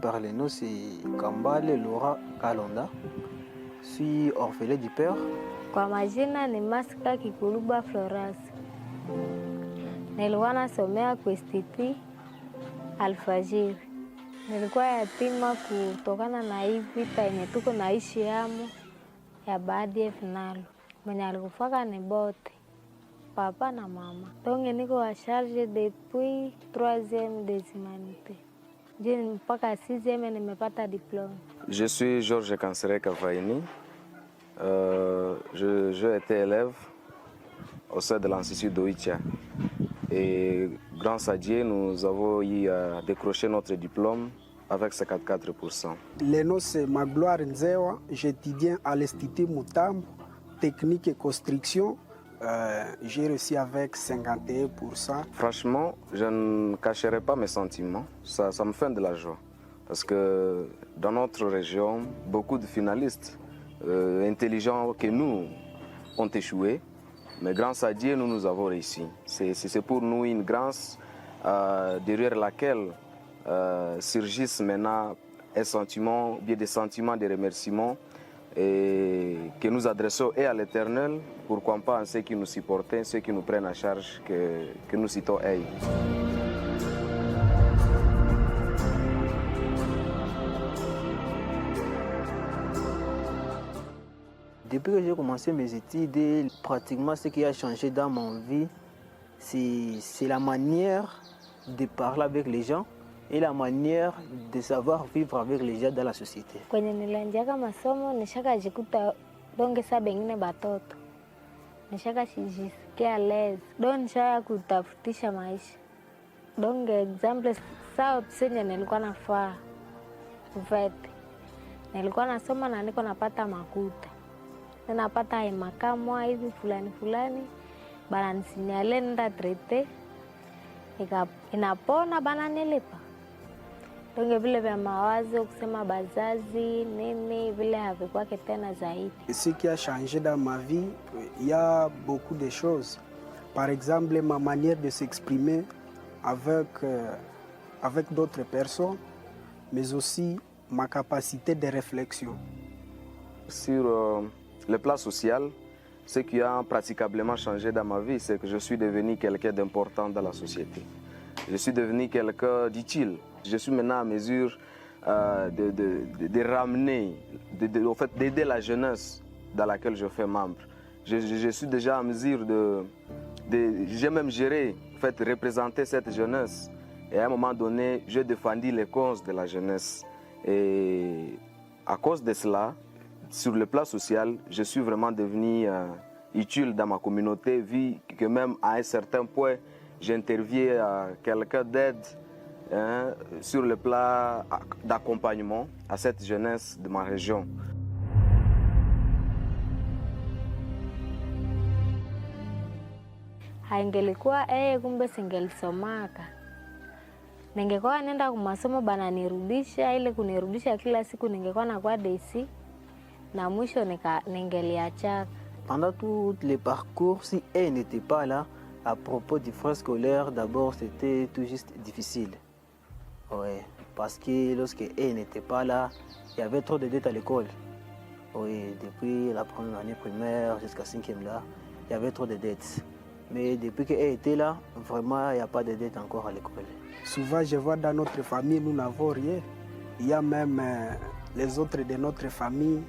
par les noms, c'est Kambale Laura Kalonda. Je suis orphelin du père. Kwa majina ni Masika Kikuluba Florence. Nilikuwa nasomea Kwestiti Alfajiri. Nilikuwa yatima kutokana na hii vita yenye tuko naishi yamo ya ADF NALU. Mwenye alikufaka ni bote, papa na mama. Donge niko wa charge depuis 3e des humanités. Je mpaka 6e nimepata diplôme. Je suis Georges Kansere Kavaini. J'ai été élève au sein de l'Institut d'Oicha. Et grâce à Dieu, nous avons eu à décrocher notre diplôme avec 54%. Le nom c'est Magloire Nzewa, j'étudie à l'Institut Moutam, technique et construction. J'ai réussi avec 51%. Franchement, je ne cacherai pas mes sentiments. Ça me fait de la joie. Parce que dans notre région, beaucoup de finalistes intelligents que nous ont échoué. Mais grâce à Dieu, nous avons réussi. C'est pour nous une grâce derrière laquelle surgissent maintenant des sentiments de remerciement et que nous adressons et à l'Éternel, pourquoi pas à ceux qui nous supportent, ceux qui nous prennent en charge, que nous citons Hey. Depuis que j'ai commencé mes études, pratiquement ce qui a changé dans mon vie, c'est la manière de parler avec les gens et la manière de savoir vivre avec les gens dans la société. Kwenye nilianjaka masomo nishakajikuta donge saa bengine batoto. Nishakajisikia lez. Don nishaka kutafutisha maisha. Donge example saa senye nilikuwa nafaa. Vete. Nilikuwa nasoma na niko napata makuta. Napata makamwa hivi fulani. Bana nisinyale nenda trete. Inapona bana nilipa. Donge vile vya mawazo kusema bazazi nini vile havikuwa tena zaidi. Ce qui a changé dans ma vie, il y a beaucoup de choses. Par exemple, ma manière de s'exprimer avec d'autres personnes, mais aussi ma capacité de réflexion. Sur le plan social, ce qui a pratiquement changé dans ma vie, c'est que je suis devenu quelqu'un d'important dans la société. Je suis devenu quelqu'un d'utile. Je suis maintenant à mesure de ramener, d'aider la jeunesse dans laquelle je fais membre. Je suis déjà à mesure j'ai même géré, représenter cette jeunesse. Et à un moment donné, j'ai défendu les causes de la jeunesse. Et à cause de cela, sur le plan social, je suis vraiment devenu utile dans ma communauté, vu que même à un certain point, j'interviens à quelqu'un d'aide sur le plan d'accompagnement à cette jeunesse de ma région. Haingelikuwa kumbe singelisomaka. Ningekuwa nenda kumasomo bana nirudisha ile kunirudisha kila siku ningekuwa na kwa DC na mwisho ningeliachaka. Pendant tout le parcours, si elle n'était pas là, à propos du frais scolaire, d'abord c'était tout juste difficile. Oui, parce que lorsque elle n'était pas là, il y avait trop de dettes à l'école. Oui, depuis la première année primaire jusqu'à 5e là, il y avait trop de dettes. Mais depuis qu'elle était là, vraiment, il n'y a pas de dettes encore à l'école. Souvent, je vois dans notre famille, nous n'avons rien. Il y a même les autres de notre famille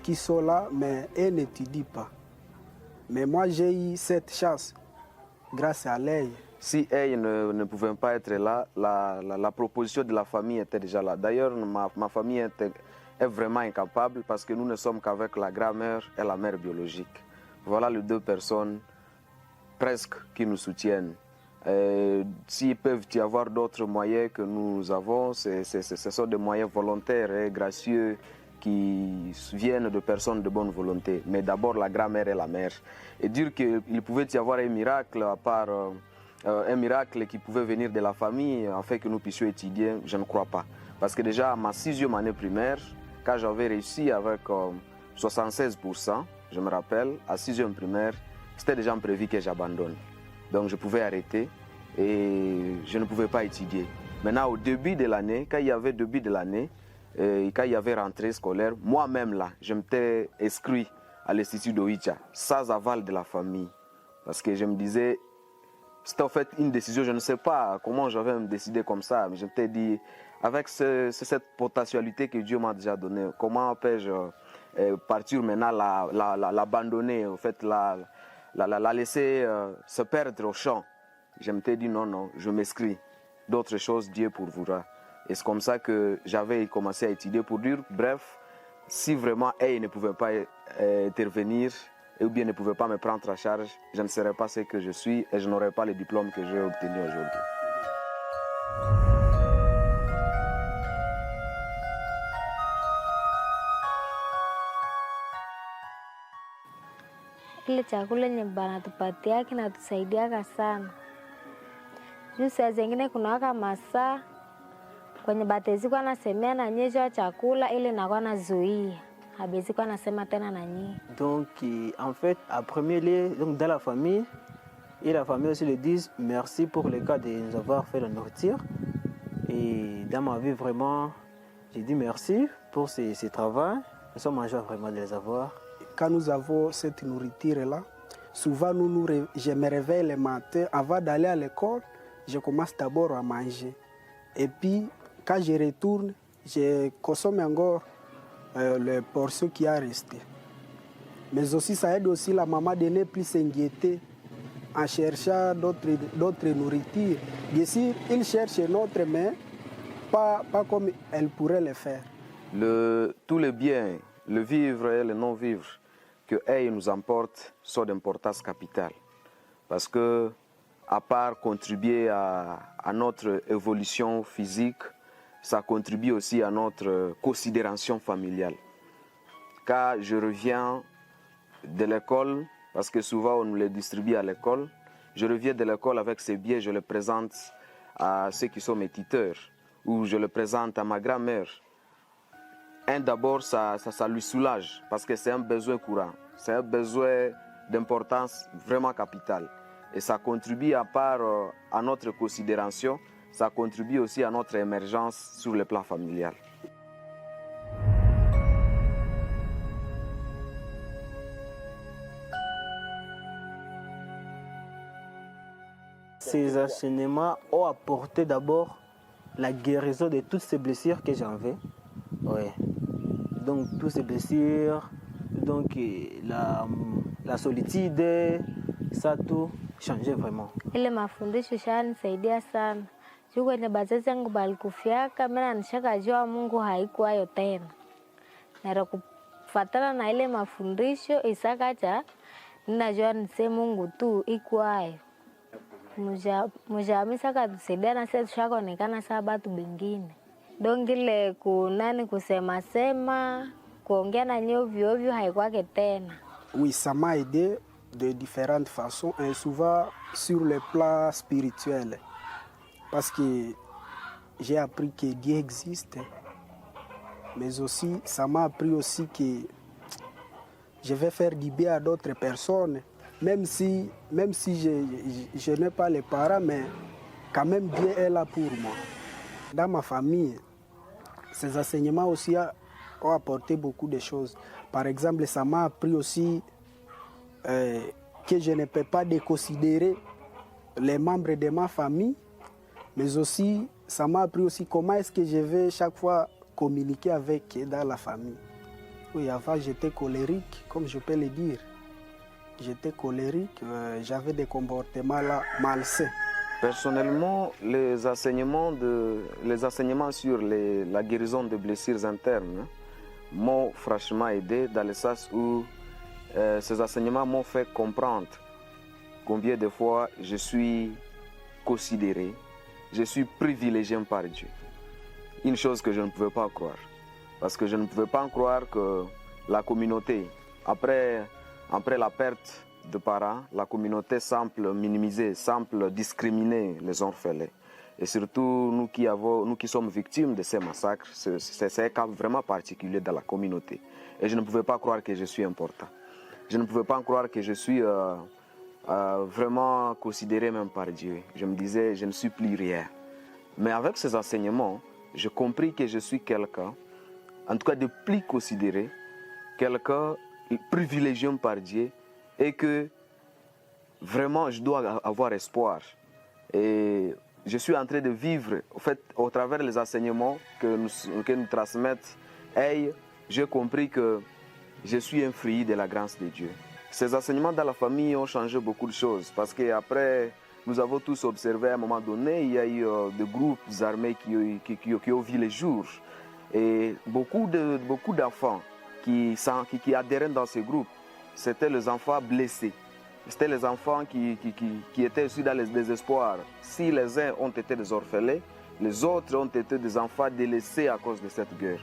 qui sont là, mais elles n'étudient pas. Mais moi, j'ai eu cette chance grâce à elle. Si elle ne pouvait pas être là, la proposition de la famille était déjà là. D'ailleurs, ma famille est vraiment incapable parce que nous ne sommes qu'avec la grand-mère et la mère biologique. Voilà les deux personnes presque qui nous soutiennent. S'ils peuvent y avoir d'autres moyens que nous avons, ce sont des moyens volontaires et gracieux qui viennent de personnes de bonne volonté. Mais d'abord la grand-mère et la mère. Et dire qu'il pouvait y avoir un miracle à part un miracle qui pouvait venir de la famille afin que nous puissions étudier, je ne crois pas. Parce que déjà à ma 6e année primaire, quand j'avais réussi avec 76%, je me rappelle, à 6e primaire, c'était déjà prévu que j'abandonne. Donc je pouvais arrêter et je ne pouvais pas étudier. Maintenant, au début de l'année, quand il y avait début de l'année, quand il y avait rentrée scolaire, moi-même là, je m'étais inscrit à l'Institut d'Oicha, sans aval de la famille. Parce que je me disais, c'était en fait une décision, je ne sais pas comment j'avais me décidé comme ça, mais je m'étais dit, avec cette potentialité que Dieu m'a déjà donnée, comment peux-je partir maintenant, l'abandonner, en fait, la laisser se perdre au champ. Je m'étais dit non, je m'inscris. D'autres choses, Dieu pourvoira. Et c'est comme ça que j'avais commencé à étudier pour dire, bref, si vraiment elle ne pouvait pas intervenir, ou bien ne pouvait pas me prendre en charge, je ne serais pas ce que je suis et je n'aurais pas le diplôme que j'ai obtenu aujourd'hui. Ile chakula yenye banatupatia kinatusaidiaka sana. Juu saa zingine kunawaka masaa kwenye batezi kwa nasemea na nyesha chakula ile nakuwa nazuia. Habezi kwa nasema tena na nyie. Donc en fait, à premier lieu, donc dans la famille, et la famille aussi le disent merci pour le cas de nous avoir fait la nourriture. Et dans ma vie vraiment, j'ai dit merci pour ces travaux. Nous sommes en joie vraiment de les avoir. Quand nous avons cette nourriture-là, souvent je me réveille le matin, avant d'aller à l'école, je commence d'abord à manger. Et puis, quand je retourne, je consomme encore les portions qui a resté. Mais aussi, ça aide aussi la maman de ne plus s'inquiéter en cherchant d'autres nourritures. Bien sûr, il cherche notre, mais pas comme elle pourrait le faire. Tous les biens, le vivre et le non-vivre, que elle nous emporte sont d'importance capitale. Parce que, à part contribuer à notre évolution physique, ça contribue aussi à notre considération familiale. Quand je reviens de l'école, parce que souvent on nous les distribue à l'école, je reviens de l'école avec ces biens, je les présente à ceux qui sont mes tuteurs, ou je les présente à ma grand-mère. D'abord, ça lui soulage, parce que c'est un besoin courant, c'est un besoin d'importance vraiment capitale. Et ça contribue à part à notre considération, ça contribue aussi à notre émergence sur le plan familial. Ces enseignements ont apporté d'abord la guérison de toutes ces blessures que j'avais. Ouais. Donc toutes ces blessures, donc la solitude, ça tout changeait vraiment. Ile mafundisho shanisaidia sana. Juu kwenye bazazi yangu balikufiaka, mimi nishakajua Mungu haikuwayo tena. Na kufuatana na ile mafundisho isakacha ninajua nise Mungu tu ikuwayo. Mujami saka tusaidia na sisi tushakonekana saa batu bengine. Donc ile kusema sema, kuongea na nyie ovyo ovyo haikuwake tena. Oui, ça m'a aidé de différentes façons et souvent sur le plan spirituel. Parce que j'ai appris que Dieu existe, mais aussi ça m'a appris aussi que je vais faire du bien à d'autres personnes, même si je n'ai pas les parents, mais quand même Dieu est là pour moi. Dans ma famille, ces enseignements aussi ont apporté beaucoup de choses. Par exemple, ça m'a appris aussi que je ne peux pas déconsidérer les membres de ma famille, mais aussi ça m'a appris aussi comment est-ce que je vais chaque fois communiquer avec eux dans la famille. Oui, avant j'étais colérique, comme je peux le dire. J'étais colérique, j'avais des comportements là, malsains. Personnellement, les enseignements sur la guérison de blessures internes m'ont franchement aidé dans le sens où ces enseignements m'ont fait comprendre combien de fois je suis considéré, je suis privilégié par Dieu. Une chose que je ne pouvais pas croire. Parce que je ne pouvais pas croire que la communauté, après la perte de parents, la communauté semble minimiser, semble discriminer les orphelins. Et surtout, nous qui sommes victimes de ces massacres, c'est un cas vraiment particulier dans la communauté. Et je ne pouvais pas croire que je suis important. Je ne pouvais pas croire que je suis vraiment considéré même par Dieu. Je me disais, je ne suis plus rien. Mais avec ces enseignements, j'ai compris que je suis quelqu'un, en tout cas de plus considéré, quelqu'un privilégié par Dieu et que vraiment je dois avoir espoir. Et je suis en train de vivre, en fait, au travers des enseignements que nous transmettent, et j'ai compris que je suis un fruit de la grâce de Dieu. Ces enseignements dans la famille ont changé beaucoup de choses parce qu'après, nous avons tous observé à un moment donné, il y a eu des groupes armés qui ont vu le jour. Et beaucoup d'enfants qui adhéraient dans ces groupes, c'était les enfants blessés. C'était les enfants qui étaient aussi dans le désespoir. Si les uns ont été des orphelins, les autres ont été des enfants délaissés à cause de cette guerre.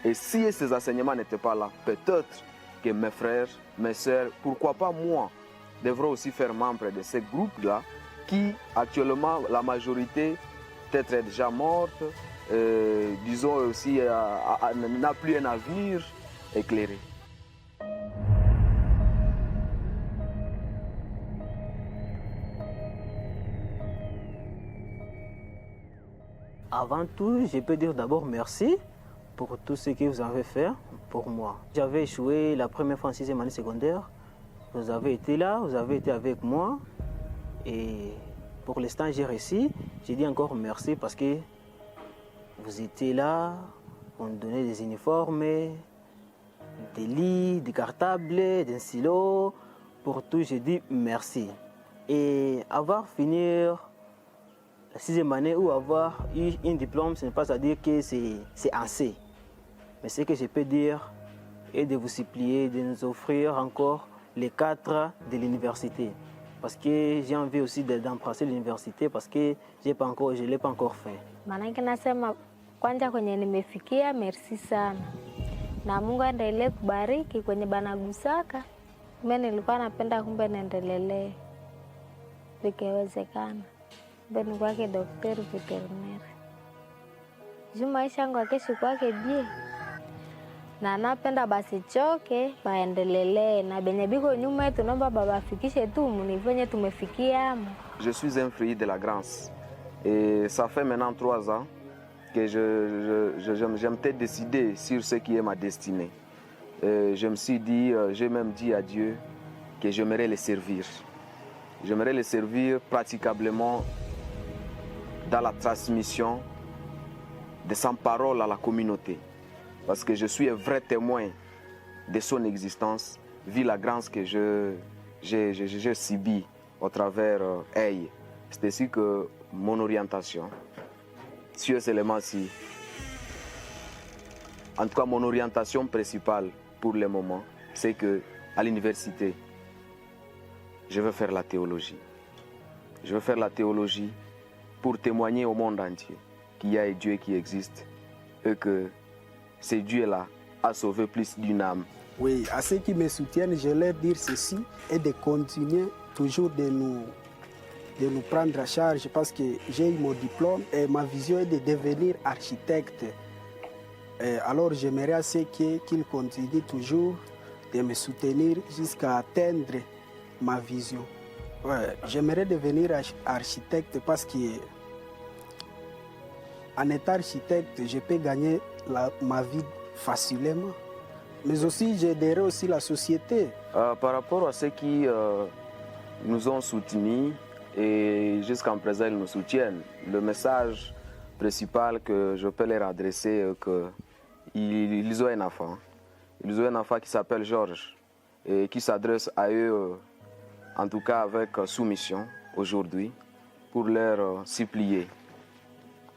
Et si ces enseignements n'étaient pas là, peut-être que mes frères, mes sœurs, pourquoi pas moi, devraient aussi faire membre de ces groupes-là qui, actuellement, la majorité peut-être est déjà morte, disons aussi, n'a plus un avenir éclairé. Avant tout, je peux dire d'abord merci pour tout ce que vous avez fait pour moi. J'avais échoué la première fois en 6e année secondaire. Vous avez été là, vous avez été avec moi. Et pour l'instant, j'ai réussi. J'ai dit encore merci parce que vous étiez là, on donnait des uniformes, des lits, des cartables, des stylos. Pour tout, j'ai dit merci. Et avoir fini la 6e année ou avoir eu un diplôme, ce n'est pas à dire que c'est assez. Mais ce que je peux dire est de vous supplier de nous offrir encore les 4 de l'université. Parce que j'ai envie aussi d'embrasser l'université parce que je ne l'ai pas encore fait. Maanake nasema kwanza kwenye nimefikia, merci sana. Na Mungu aendelee kubariki kwenye banagusaka. Mimi nilikuwa napenda kumbe niendelelee. Ikiwezekana. Beni kwake daktari veterinary. Juu maisha yangu ya kesho kwake bie. Na napenda basi choke baendelelee na benye biko nyuma yetu naomba babafikishe tu mnivenye tumefikia. Je suis un fruit de la grâce et ça fait maintenant 3 ans que je m'étais décidé sur ce qui est ma destinée. Je me suis dit, j'ai même dit à Dieu que j'aimerais le servir. J'aimerais le servir praticablement dans la transmission de sa parole à la communauté. Parce que je suis un vrai témoin de son existence, vu la grâce que j'ai subie au travers elle. C'est ainsi que mon orientation, si seulement si, en tout cas mon orientation principale pour le moment, c'est que à l'université, je veux faire la théologie. Je veux faire la théologie pour témoigner au monde entier qu'il y a un Dieu qui existe et que ce Dieu-là a sauvé plus d'une âme. Oui, à ceux qui me soutiennent, je leur dire ceci et de continuer toujours de nous prendre à charge parce que j'ai eu mon diplôme et ma vision est de devenir architecte. Alors j'aimerais à ceux qu'ils continuent toujours de me soutenir jusqu'à atteindre ma vision. Ouais, j'aimerais devenir architecte parce que en étant architecte, je peux gagner ma vie facilement. Mais aussi, j'aiderai aussi la société. Par rapport à ceux qui nous ont soutenus et jusqu'à présent ils nous soutiennent, le message principal que je peux leur adresser est qu'ils ont un enfant. Ils ont un enfant qui s'appelle Georges et qui s'adresse à eux, en tout cas avec soumission aujourd'hui, pour leur supplier.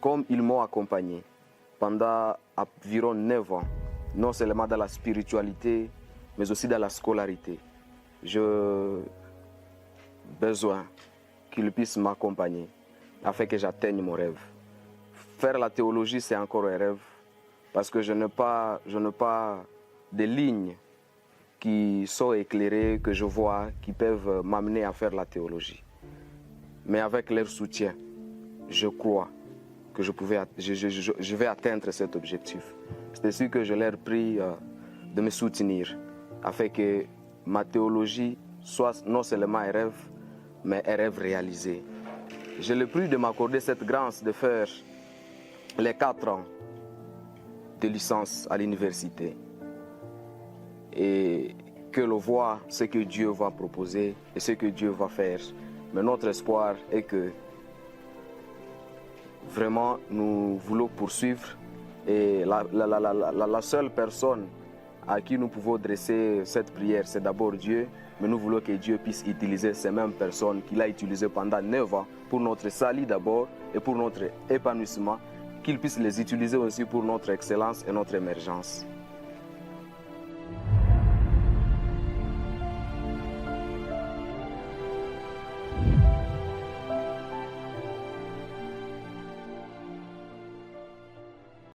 Comme ils m'ont accompagné pendant environ 9 ans, non seulement dans la spiritualité, mais aussi dans la scolarité. J'ai besoin qu'ils puissent m'accompagner afin que j'atteigne mon rêve. Faire la théologie, c'est encore un rêve, parce que je n'ai pas de lignes qui sont éclairées, que je vois, qui peuvent m'amener à faire la théologie. Mais avec leur soutien, je crois que je vais atteindre cet objectif. C'est ainsi que je leur prie de me soutenir, afin que ma théologie soit non seulement un rêve, mais un rêve réalisé. Je leur prie de m'accorder cette grâce de faire les 4 ans de licence à l'université et que l'on voit ce que Dieu va proposer et ce que Dieu va faire. Mais notre espoir est que vraiment nous voulons poursuivre et la seule personne à qui nous pouvons dresser cette prière, c'est d'abord Dieu, mais nous voulons que Dieu puisse utiliser ces mêmes personnes qu'il a utilisées pendant 9 ans pour notre salut d'abord et pour notre épanouissement, qu'il puisse les utiliser aussi pour notre excellence et notre émergence.